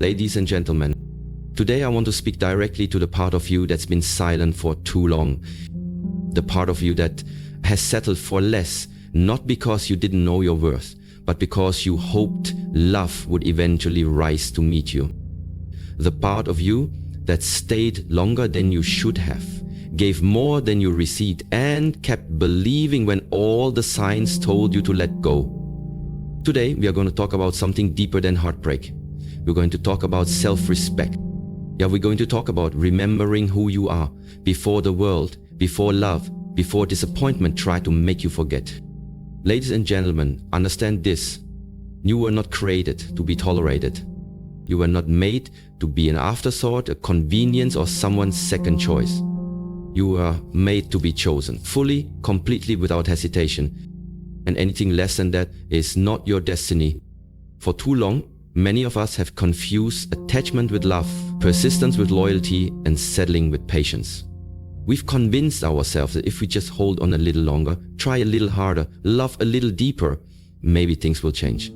Ladies and gentlemen, today I want to speak directly to the part of you that's been silent for too long. The part of you that has settled for less, not because you didn't know your worth, but because you hoped love would eventually rise to meet you. The part of you that stayed longer than you should have, gave more than you received, and kept believing when all the signs told you to let go. Today, we are going to talk about something deeper than heartbreak. We're going to talk about self-respect. Yeah, we're going to talk about remembering who you are before the world, before love, before disappointment tried to make you forget. Ladies and gentlemen, understand this. You were not created to be tolerated. You were not made to be an afterthought, a convenience, or someone's second choice. You were made to be chosen, fully, completely, without hesitation. And anything less than that is not your destiny. For too long, many of us have confused attachment with love, persistence with loyalty, and settling with patience. We've convinced ourselves that if we just hold on a little longer, try a little harder, love a little deeper, maybe things will change.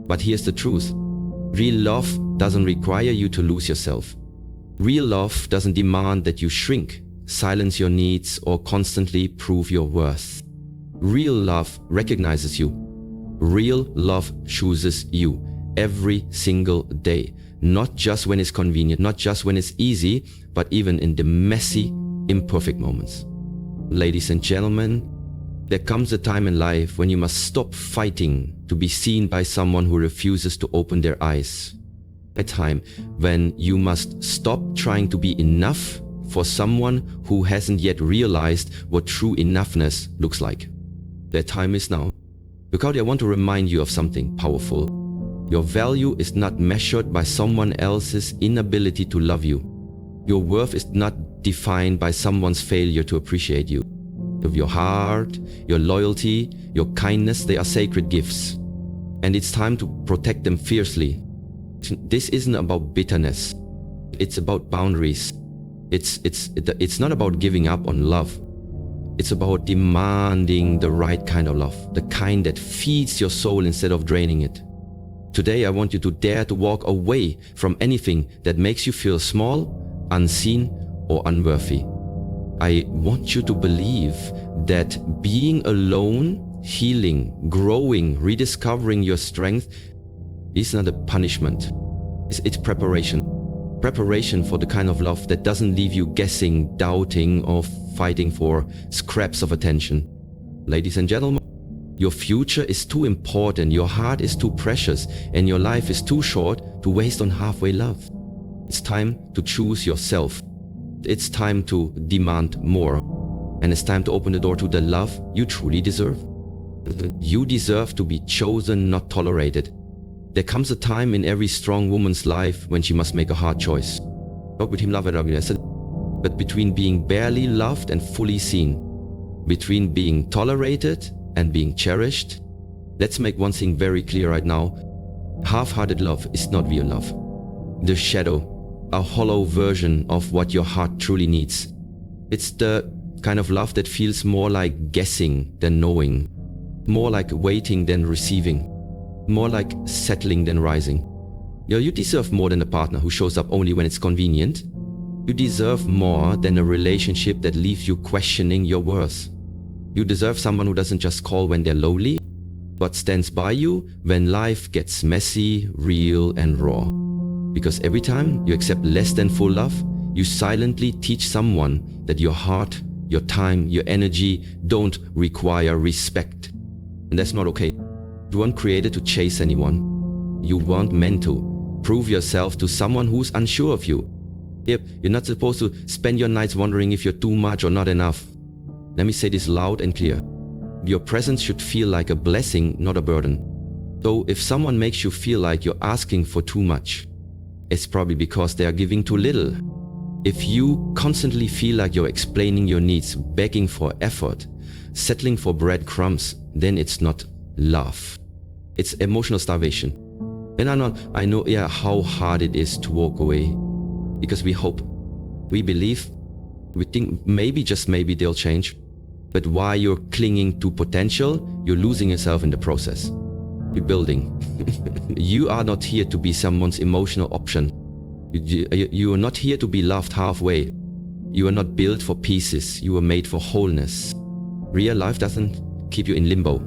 But here's the truth. Real love doesn't require you to lose yourself. Real love doesn't demand that you shrink, silence your needs, or constantly prove your worth. Real love recognizes you. Real love chooses you every single day. Not just when it's convenient, not just when it's easy, but even in the messy, imperfect moments. Ladies and gentlemen, there comes a time in life when you must stop fighting to be seen by someone who refuses to open their eyes. A time when you must stop trying to be enough for someone who hasn't yet realized what true enoughness looks like. Their time is now. Because I want to remind you of something powerful. Your value is not measured by someone else's inability to love you. Your worth is not defined by someone's failure to appreciate you. Your heart, your loyalty, your kindness, they are sacred gifts. And it's time to protect them fiercely. This isn't about bitterness. It's about boundaries. It's not about giving up on love. It's about demanding the right kind of love, the kind that feeds your soul instead of draining it. Today, I want you to dare to walk away from anything that makes you feel small, unseen, or unworthy. I want you to believe that being alone, healing, growing, rediscovering your strength is not a punishment. It's preparation. Preparation for the kind of love that doesn't leave you guessing, doubting, or fighting for scraps of attention. Ladies and gentlemen, your future is too important, your heart is too precious, and your life is too short to waste on halfway love. It's time to choose yourself. It's time to demand more. And it's time to open the door to the love you truly deserve. You deserve to be chosen, not tolerated. There comes a time in every strong woman's life when she must make a hard choice. Not between love and ugliness, but between being barely loved and fully seen. Between being tolerated and being cherished. Let's make one thing very clear right now. Half-hearted love is not real love. The shadow, a hollow version of what your heart truly needs. It's the kind of love that feels more like guessing than knowing. More like waiting than receiving. More like settling than rising. You deserve more than a partner who shows up only when it's convenient. You deserve more than a relationship that leaves you questioning your worth. You deserve someone who doesn't just call when they're lonely, but stands by you when life gets messy, real, and raw. Because every time you accept less than full love, you silently teach someone that your heart, your time, your energy don't require respect. And that's not okay. You weren't created to chase anyone. You weren't meant to prove yourself to someone who's unsure of you. Yep, you're not supposed to spend your nights wondering if you're too much or not enough. Let me say this loud and clear. Your presence should feel like a blessing, not a burden. So if someone makes you feel like you're asking for too much, it's probably because they are giving too little. If you constantly feel like you're explaining your needs, begging for effort, settling for breadcrumbs, then it's not love. It's emotional starvation. And I know how hard it is to walk away. Because we hope, we believe, we think maybe, just maybe they'll change. But while you're clinging to potential, you're losing yourself in the process. rebuilding. You are not here to be someone's emotional option. You are not here to be loved halfway. You are not built for pieces. You are made for wholeness. Real life doesn't keep you in limbo.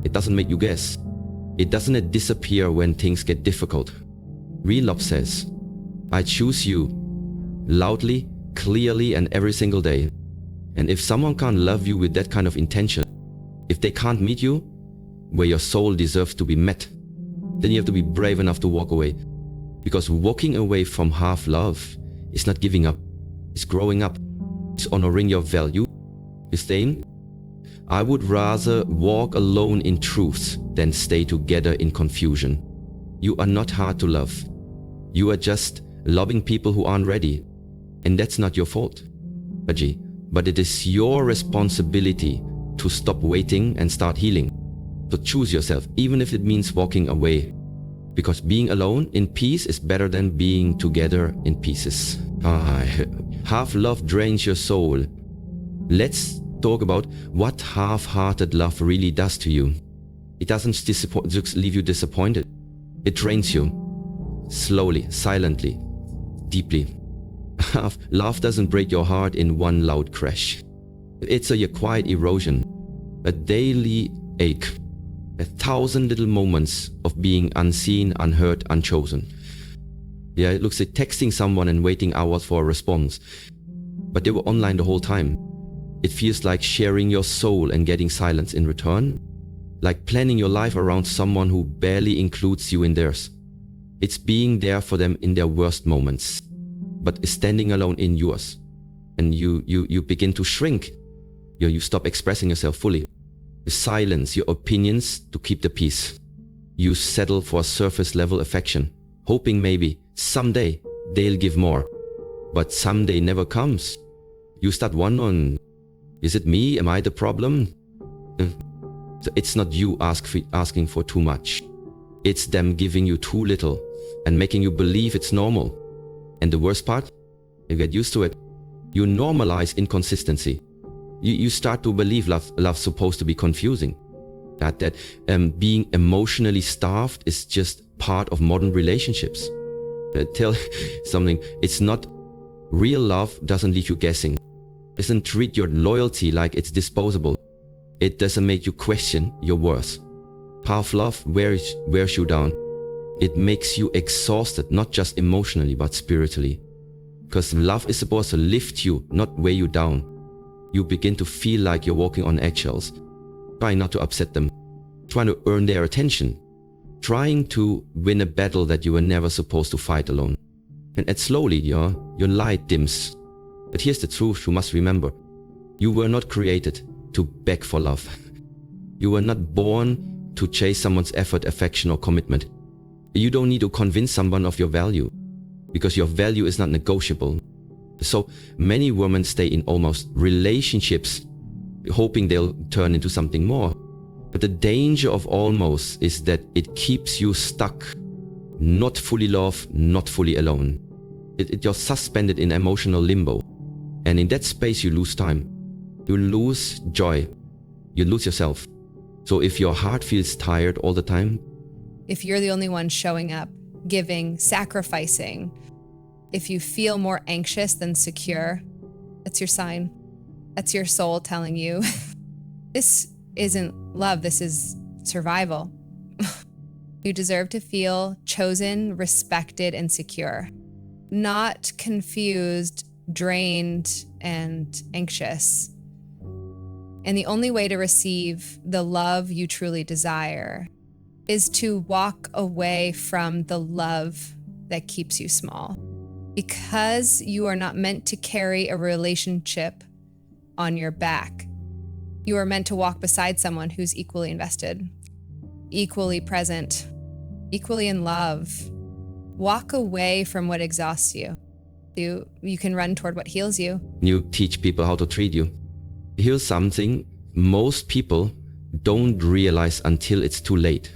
It doesn't make you guess. It doesn't disappear when things get difficult. Real love says, I choose you loudly, clearly, and every single day. And if someone can't love you with that kind of intention, if they can't meet you where your soul deserves to be met, then you have to be brave enough to walk away. Because walking away from half love is not giving up. It's growing up. It's honoring your value. You're staying. I would rather walk alone in truth than stay together in confusion. You are not hard to love. You are just loving people who aren't ready. And that's not your fault, Aji. But it is your responsibility to stop waiting and start healing. So choose yourself, even if it means walking away. Because being alone in peace is better than being together in pieces. Half love drains your soul. Let's talk about what half-hearted love really does to you. It doesn't just leave you disappointed. It drains you. Slowly, silently, deeply. Love doesn't break your heart in one loud crash. It's a quiet erosion, a daily ache, 1,000 little moments of being unseen, unheard, unchosen. Yeah, it looks like texting someone and waiting hours for a response, but they were online the whole time. It feels like sharing your soul and getting silence in return, like planning your life around someone who barely includes you in theirs. It's being there for them in their worst moments, but standing alone in yours. And you begin to shrink. You stop expressing yourself fully. You silence your opinions to keep the peace. You settle for surface level affection, hoping maybe someday they'll give more. But someday never comes. You start wondering, is it me? Am I the problem? So it's not you asking for too much. It's them giving you too little and making you believe it's normal. And the worst part, you get used to it. You normalize inconsistency. You start to believe love's supposed to be confusing. That being emotionally starved is just part of modern relationships. Tell something, it's not real love. Doesn't leave you guessing. It doesn't treat your loyalty like it's disposable. It doesn't make you question your worth. Half love wears you down. It makes you exhausted, not just emotionally, but spiritually. Because love is supposed to lift you, not weigh you down. You begin to feel like you're walking on eggshells, trying not to upset them, trying to earn their attention, trying to win a battle that you were never supposed to fight alone. And slowly, your light dims. But here's the truth you must remember. You were not created to beg for love. You were not born to chase someone's effort, affection, or commitment. You don't need to convince someone of your value, because your value is not negotiable. So many women stay in almost relationships hoping they'll turn into something more. But the danger of almost is that it keeps you stuck, not fully loved, not fully alone. You're suspended in emotional limbo. And in that space you lose time. You lose joy. You lose yourself. So if your heart feels tired all the time, if you're the only one showing up, giving, sacrificing, if you feel more anxious than secure, that's your sign. That's your soul telling you, this isn't love, this is survival. You deserve to feel chosen, respected, and secure, not confused, drained, and anxious. And the only way to receive the love you truly desire is to walk away from the love that keeps you small. Because you are not meant to carry a relationship on your back. You are meant to walk beside someone who's equally invested, equally present, equally in love. Walk away from what exhausts you. You can run toward what heals you. You teach people how to treat you. Here's something most people don't realize until it's too late.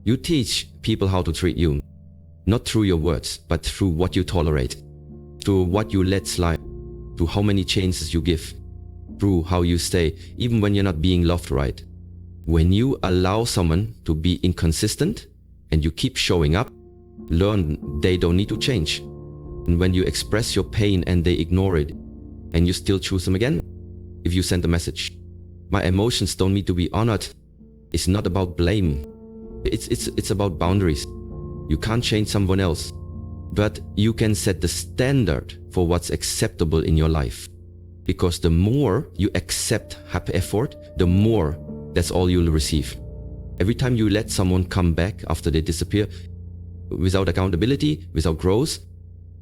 You teach people how to treat you, not through your words, but through what you tolerate, through what you let slide, through how many chances you give, through how you stay, even when you're not being loved right. When you allow someone to be inconsistent and you keep showing up, learn they don't need to change. And when you express your pain and they ignore it, and you still choose them again, if you send a message, my emotions don't need to be honored. It's not about blame. It's about boundaries. You can't change someone else, but you can set the standard for what's acceptable in your life. Because the more you accept happy effort, the more that's all you'll receive. Every time you let someone come back after they disappear, without accountability, without growth,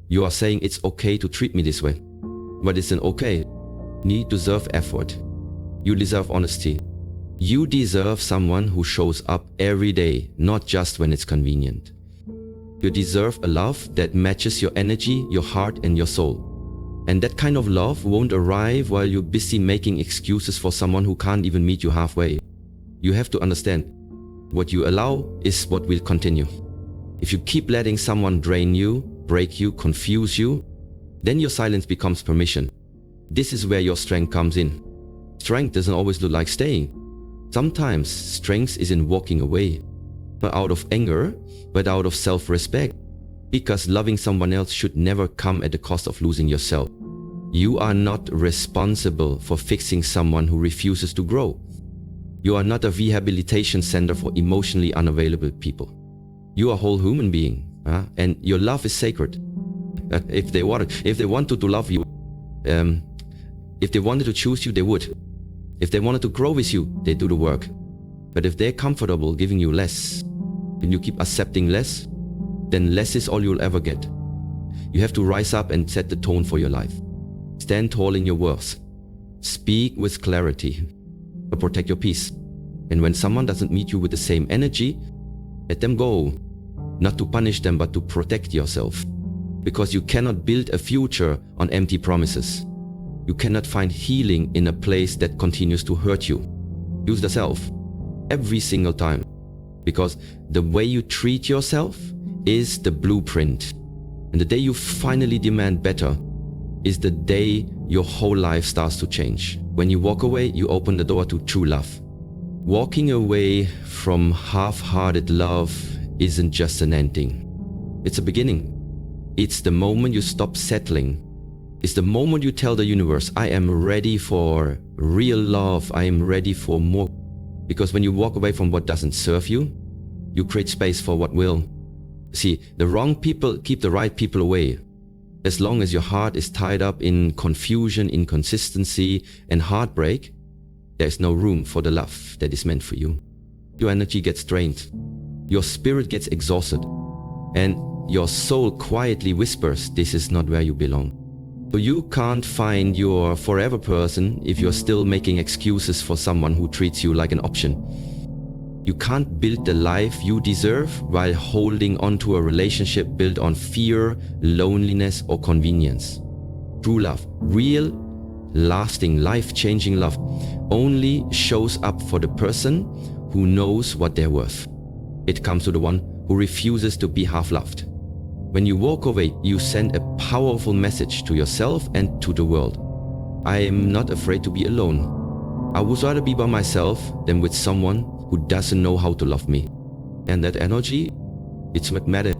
you are saying it's okay to treat me this way. But it's an okay. You deserve effort. You deserve honesty. You deserve someone who shows up every day, not just when it's convenient. You deserve a love that matches your energy, your heart, and your soul. And that kind of love won't arrive while you're busy making excuses for someone who can't even meet you halfway. You have to understand, what you allow is what will continue. If you keep letting someone drain you, break you, confuse you, then your silence becomes permission. This is where your strength comes in. Strength doesn't always look like staying. Sometimes strength is in walking away, not out of anger, but out of self-respect. Because loving someone else should never come at the cost of losing yourself. You are not responsible for fixing someone who refuses to grow. You are not a rehabilitation center for emotionally unavailable people. You are a whole human being, and your love is sacred. If they wanted to love you, if they wanted to choose you, they would. If they wanted to grow with you, they do the work. But if they're comfortable giving you less, and you keep accepting less, then less is all you'll ever get. You have to rise up and set the tone for your life. Stand tall in your worth. Speak with clarity, but protect your peace. And when someone doesn't meet you with the same energy, let them go. Not to punish them, but to protect yourself. Because you cannot build a future on empty promises. You cannot find healing in a place that continues to hurt you. Use the self every single time. Because the way you treat yourself is the blueprint. And the day you finally demand better is the day your whole life starts to change. When you walk away, you open the door to true love. Walking away from half-hearted love isn't just an ending. It's a beginning. It's the moment you stop settling. It's the moment you tell the universe, I am ready for real love. I am ready for more. Because when you walk away from what doesn't serve you, you create space for what will. See, the wrong people keep the right people away. As long as your heart is tied up in confusion, inconsistency, and heartbreak, there is no room for the love that is meant for you. Your energy gets drained. Your spirit gets exhausted. And your soul quietly whispers, this is not where you belong. So you can't find your forever person if you're still making excuses for someone who treats you like an option. You can't build the life you deserve while holding onto a relationship built on fear, loneliness, or convenience. True love, real, lasting, life-changing love, only shows up for the person who knows what they're worth. It comes to the one who refuses to be half-loved. When you walk away, you send a powerful message to yourself and to the world. I am not afraid to be alone. I would rather be by myself than with someone who doesn't know how to love me. And that energy, it's what matters.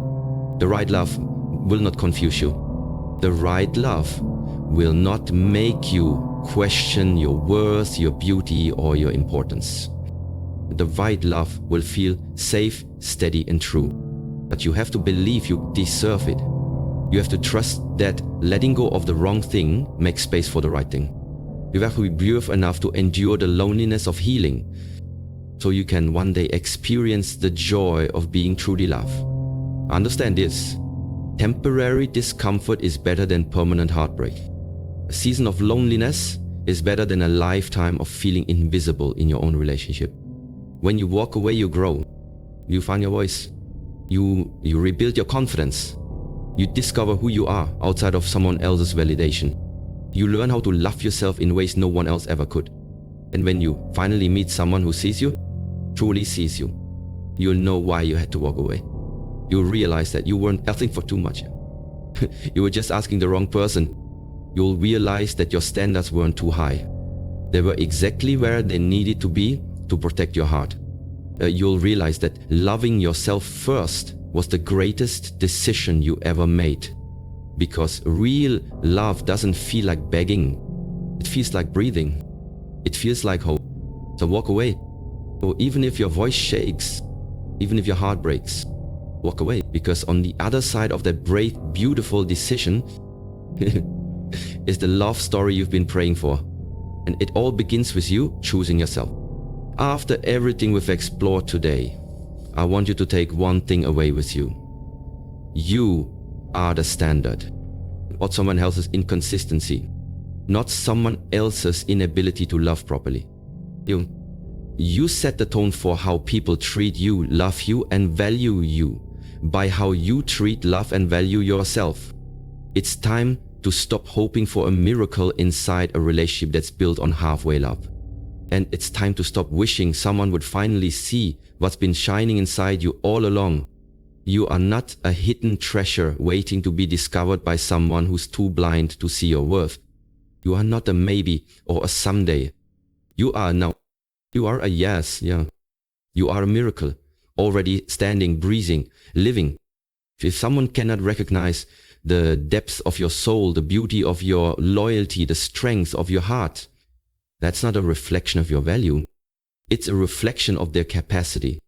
The right love will not confuse you. The right love will not make you question your worth, your beauty, or your importance. The right love will feel safe, steady, and true. But you have to believe you deserve it. You have to trust that letting go of the wrong thing makes space for the right thing. You have to be brave enough to endure the loneliness of healing, so you can one day experience the joy of being truly loved. Understand this. Temporary discomfort is better than permanent heartbreak. A season of loneliness is better than a lifetime of feeling invisible in your own relationship. When you walk away, you grow. You find your voice. You rebuild your confidence. You discover who you are outside of someone else's validation. You learn how to love yourself in ways no one else ever could. And when you finally meet someone who sees you, truly sees you, you'll know why you had to walk away. You'll realize that you weren't asking for too much. You were just asking the wrong person. You'll realize that your standards weren't too high. They were exactly where they needed to be to protect your heart. You'll realize that loving yourself first was the greatest decision you ever made. Because real love doesn't feel like begging. It feels like breathing. It feels like hope. So walk away. So even if your voice shakes, even if your heart breaks, walk away. Because on the other side of that brave, beautiful decision is the love story you've been praying for. And it all begins with you choosing yourself. After everything we've explored today, I want you to take one thing away with you. You are the standard, not someone else's inconsistency, not someone else's inability to love properly. You set the tone for how people treat you, love you, and value you by how you treat, love, and value yourself. It's time to stop hoping for a miracle inside a relationship that's built on halfway love. And it's time to stop wishing someone would finally see what's been shining inside you all along. You are not a hidden treasure waiting to be discovered by someone who's too blind to see your worth. You are not a maybe or a someday. You are now. You are a yes, yeah. You are a miracle, already standing, breathing, living. If someone cannot recognize the depth of your soul, the beauty of your loyalty, the strength of your heart, that's not a reflection of your value. It's a reflection of their capacity.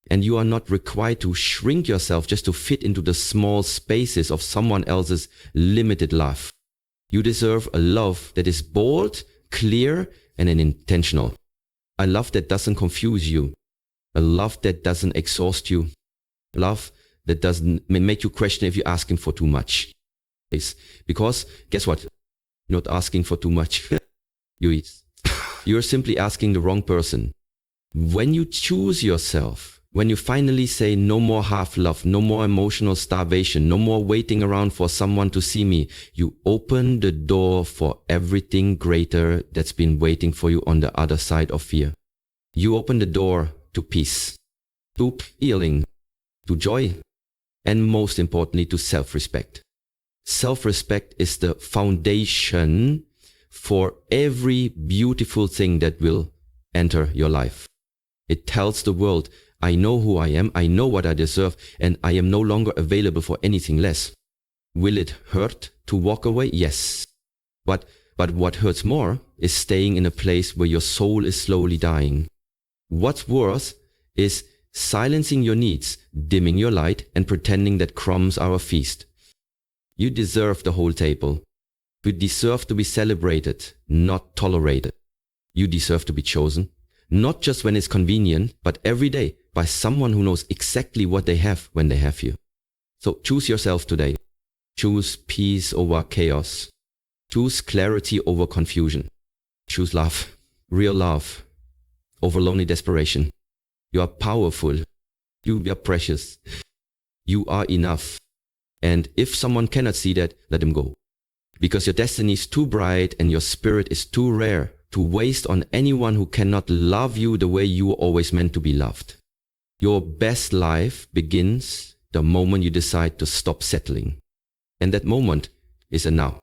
And you are not required to shrink yourself just to fit into the small spaces of someone else's limited love. You deserve a love that is bold, clear, and intentional. A love that doesn't confuse you. A love that doesn't exhaust you. Love that doesn't make you question if you're asking for too much. Because guess what? You're not asking for too much. You're simply asking the wrong person. When you choose yourself, when you finally say no more half love, no more emotional starvation, no more waiting around for someone to see me, you open the door for everything greater that's been waiting for you on the other side of fear. You open the door to peace, to healing, to joy, and most importantly, to self-respect. Self-respect is the foundation for every beautiful thing that will enter your life. It tells the world, I know who I am, I know what I deserve, and I am no longer available for anything less. Will it hurt to walk away? Yes. But what hurts more is staying in a place where your soul is slowly dying. What's worse is silencing your needs, dimming your light, and pretending that crumbs are a feast. You deserve the whole table. You deserve to be celebrated, not tolerated. You deserve to be chosen, not just when it's convenient, but every day by someone who knows exactly what they have when they have you. So choose yourself today. Choose peace over chaos. Choose clarity over confusion. Choose love, real love, over lonely desperation. You are powerful. You are precious. You are enough. And if someone cannot see that, let them go. Because your destiny is too bright and your spirit is too rare to waste on anyone who cannot love you the way you were always meant to be loved. Your best life begins the moment you decide to stop settling. And that moment is a now.